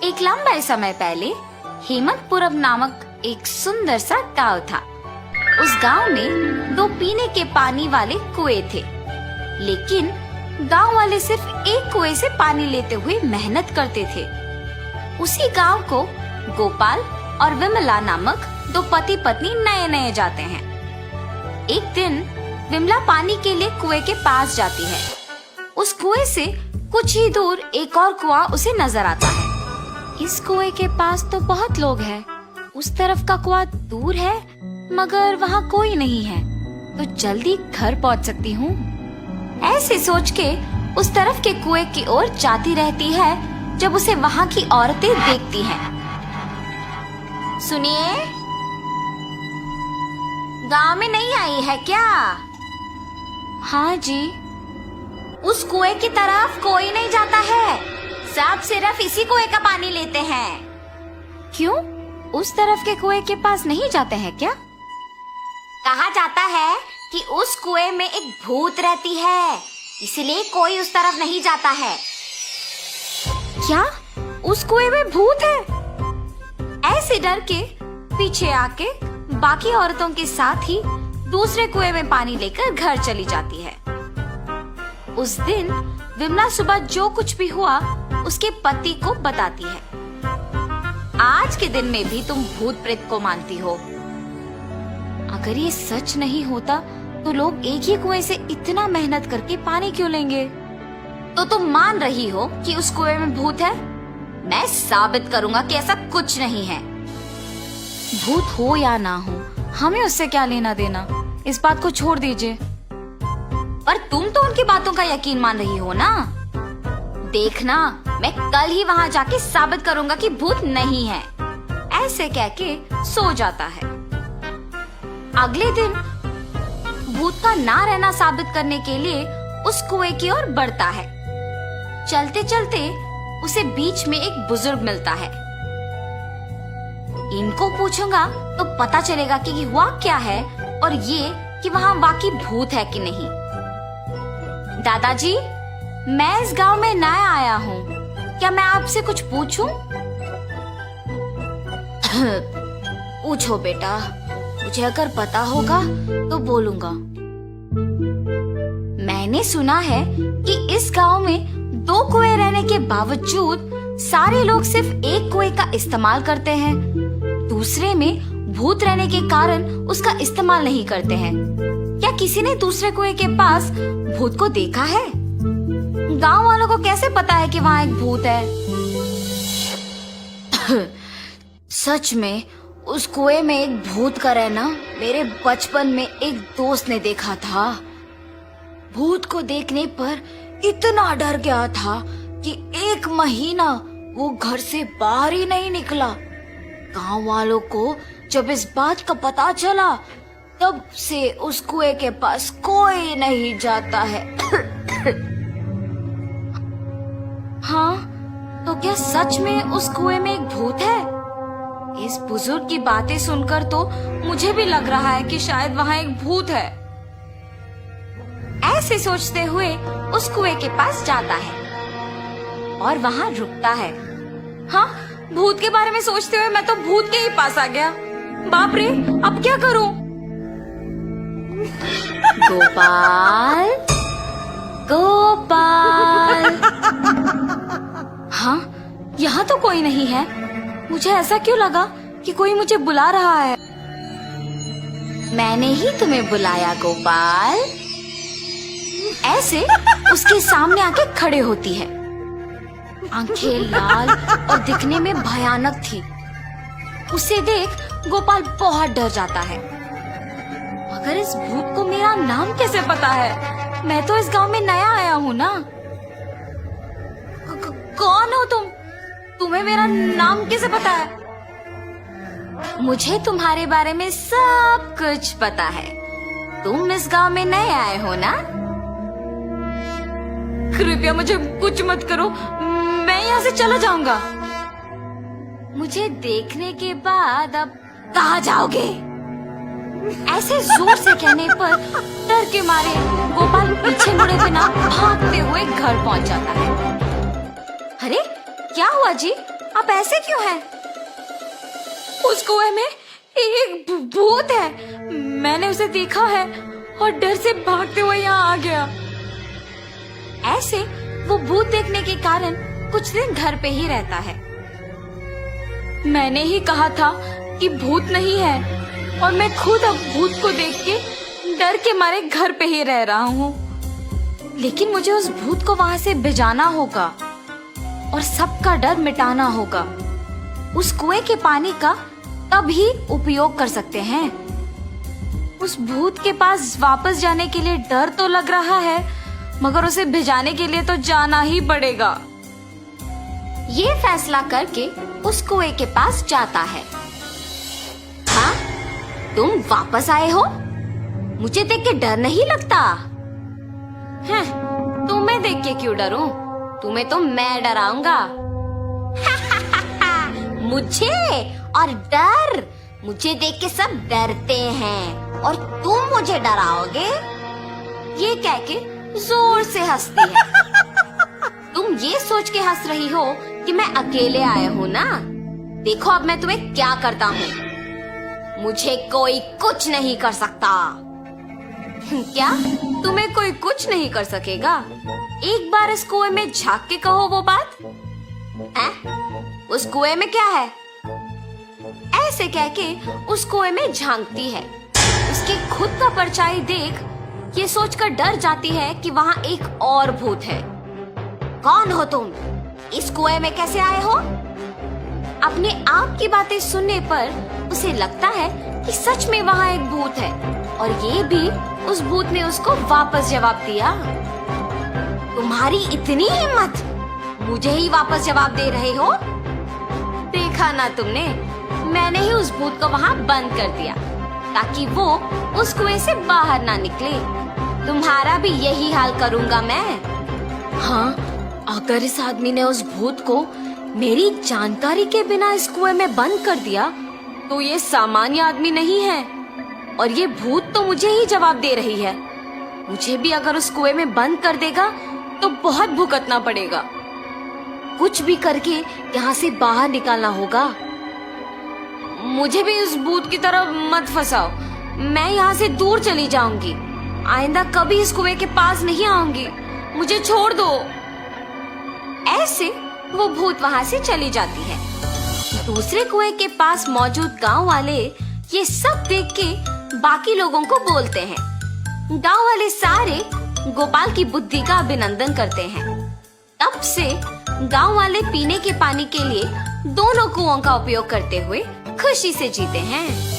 एक लंबे समय पहले हेमंतपुरम नामक एक सुंदर सा गांव था। उस गांव में 2 पीने के पानी वाले कुएं थे, लेकिन गांव वाले सिर्फ एक कुएं से पानी लेते हुए मेहनत करते थे। उसी गांव को गोपाल और विमला नामक 2 पति पत्नी नए नए जाते हैं। एक दिन विमला पानी के लिए कुएं के पास जाती है। उस कुएं से कुछ ही दूर एक और कुआं उसे नजर आता है। इस कुएं के पास तो बहुत लोग हैं, उस तरफ का कुआं दूर है मगर वहाँ कोई नहीं है, तो जल्दी घर पहुँच सकती हूँ। ऐसे सोच के उस तरफ के कुएं की ओर जाती रहती है जब उसे वहाँ की औरतें देखती हैं। सुनिए, गांव में नहीं आई है क्या? हाँ जी। उस कुएं की तरफ कोई नहीं जाता है, सब सिर्फ इसी कुएं का पानी लेते हैं। क्यों, उस तरफ के कुएं के पास नहीं जाते हैं क्या? कहा जाता है कि उस कुएं में एक भूत रहती है, इसलिए कोई उस तरफ नहीं जाता है। क्या उस कुएं में भूत है? ऐसे डर के पीछे आके बाकी औरतों के साथ ही दूसरे कुएं में पानी लेकर घर चली जाती है। उस दिन विमला सुबह जो कुछ भी हुआ उसके पति को बताती है। आज के दिन में भी तुम भूत प्रेत को मानती हो। अगर ये सच नहीं होता तो लोग एक ही कुएं से इतना मेहनत करके पानी क्यों लेंगे? तो तुम मान रही हो कि उस कुएं में भूत है? मैं साबित करूंगा कि ऐसा कुछ नहीं है। भूत हो या ना हो, हमें उससे क्या लेना देना, इस बात को छोड़ दीजिए। पर तुम तो उनकी बातों का यकीन मान रही हो ना? देखना, मैं कल ही वहाँ जाके साबित करूंगा कि भूत नहीं है। ऐसे कह के सो जाता है। अगले दिन भूत का ना रहना साबित करने के लिए उस कुएं की ओर बढ़ता है। चलते चलते उसे बीच में एक बुजुर्ग मिलता है। इनको पूछूंगा तो पता चलेगा कि हुआ क्या है और ये कि वहाँ वाकई भूत है कि नहीं। दादाजी, मैं इस गांव में नया आया हूँ, क्या मैं आपसे कुछ पूछूं? पूछो बेटा, मुझे अगर पता होगा तो बोलूंगा। मैंने सुना है कि इस गांव में 2 कुएं रहने के बावजूद सारे लोग सिर्फ एक कुएं का इस्तेमाल करते हैं, दूसरे में भूत रहने के कारण उसका इस्तेमाल नहीं करते हैं। क्या किसी ने दूसरे कुएं के पास भूत को देखा है? गांव वालों को कैसे पता है कि वहाँ एक भूत है? सच में उस कुएं में एक भूत का रहना मेरे बचपन में एक दोस्त ने देखा था। भूत को देखने पर इतना डर गया था कि 1 महीना वो घर से बाहर ही नहीं निकला। गांव वालों को जब इस बात का पता चला तब से उस कुएं के पास कोई नहीं जाता है। हाँ, तो क्या सच में उस कुएं में एक भूत है? इस बुजुर्ग की बातें सुनकर तो मुझे भी लग रहा है कि शायद वहाँ एक भूत है। ऐसे सोचते हुए उस कुएं के पास जाता है और वहाँ रुकता है। हाँ, भूत के बारे में सोचते हुए मैं तो भूत के ही पास आ गया। बाप रे, अब क्या करूं? गोपाल, गोपाल। हाँ, यहाँ तो कोई नहीं है। मुझे ऐसा क्यों लगा कि कोई मुझे बुला रहा है? मैंने ही तुम्हें बुलाया गोपाल। ऐसे उसके सामने आके खड़े होती है। आंखें लाल और दिखने में भयानक थी। उसे देख गोपाल बहुत डर जाता है। मगर इस भूत को मेरा नाम कैसे पता है? मैं तो इस गांव में नया आया हूँ ना। कौन हो तुम? तुम्हें मेरा नाम कैसे पता है? मुझे तुम्हारे बारे में सब कुछ पता है। तुम इस गांव में नए आए हो ना? कृपया मुझे कुछ मत करो, मैं यहाँ से चला जाऊंगा। मुझे देखने के बाद अब कहाँ जाओगे? ऐसे जोर से कहने पर डर के मारे गोपाल पीछे मुड़े बिना भागते हुए घर पहुंच जाता है। अरे क्या हुआ जी, आप ऐसे क्यों हैं? उस कुएं में एक भूत है। मैंने उसे देखा है और डर से भागते हुए यहाँ आ गया। ऐसे वो भूत देखने के कारण कुछ दिन घर पे ही रहता है। मैंने ही कहा था कि भूत नहीं है और मैं खुद अब भूत को देख के डर के मारे घर पे ही रह रहा हूँ। लेकिन मुझे उस भूत को वहां से भिजाना होगा और सबका डर मिटाना होगा। उस कुएं के पानी का तभी उपयोग कर सकते हैं। उस भूत के पास वापस जाने के लिए डर तो लग रहा है, मगर उसे भिजाने के लिए तो जाना ही पड़ेगा। ये फैसला करके उस कुएं के पास जाता है। हाँ, तुम वापस आए हो? मुझे देख के डर नहीं लगता? हैं, तुम्हें देख के क्यों डरूं? तुम्हें तो मैं डराऊंगा। मुझे और डर? मुझे देख के सब डरते हैं और तुम मुझे डराओगे? ये कह के जोर से हंसती है। तुम ये सोच के हंस रही हो कि मैं अकेले आया हूँ ना? देखो अब मैं तुम्हें क्या करता हूँ। मुझे कोई कुछ नहीं कर सकता। क्या तुम्हें कोई कुछ नहीं कर सकेगा? एक बार इस कुएं में झांक के कहो वो बात। उस कुएं में क्या है? ऐसे कह के उस कुएं में झांकती है। उसके खुद का परछाई देख ये सोचकर डर जाती है कि वहाँ एक और भूत है। कौन हो तुम? इस कुएं में कैसे आए हो? अपने आप की बातें सुनने पर उसे लगता है कि सच में वहाँ एक भूत है और ये भी उस भूत ने उसको वापस जवाब दिया। तुम्हारी इतनी हिम्मत, मुझे ही वापस जवाब दे रहे हो? देखा ना तुमने, मैंने ही उस भूत को वहाँ बंद कर दिया ताकि वो उस कुएं से बाहर ना निकले। तुम्हारा भी यही हाल करूँगा मैं। हाँ, अगर इस आदमी ने उस भूत को मेरी जानकारी के बिना इस कुएं में बंद कर दिया तो ये सामान्य आदमी नहीं है और ये भूत तो मुझे ही जवाब दे रही है। मुझे भी अगर उस कुएं में बंद कर देगा तो बहुत भुगतना पड़ेगा। कुछ भी करके यहाँ से बाहर निकालना होगा। मुझे भी उस भूत की तरफ मत फंसाओ। मैं यहाँ से दूर चली जाऊंगी। आइंदा कभी इस कुएं के पास नहीं आऊंगी। मुझे छोड़ दो। ऐसे वो भूत वहाँ से चली जाती है। दूसरे कुएं के पास मौजूद गांव वाले ये सब देख के बाकी लोगों को बोलते हैं। गांव वाले सारे गोपाल की बुद्धि का अभिनंदन करते हैं। तब से गांव वाले पीने के पानी के लिए दोनों कुओं का उपयोग करते हुए खुशी से जीते हैं।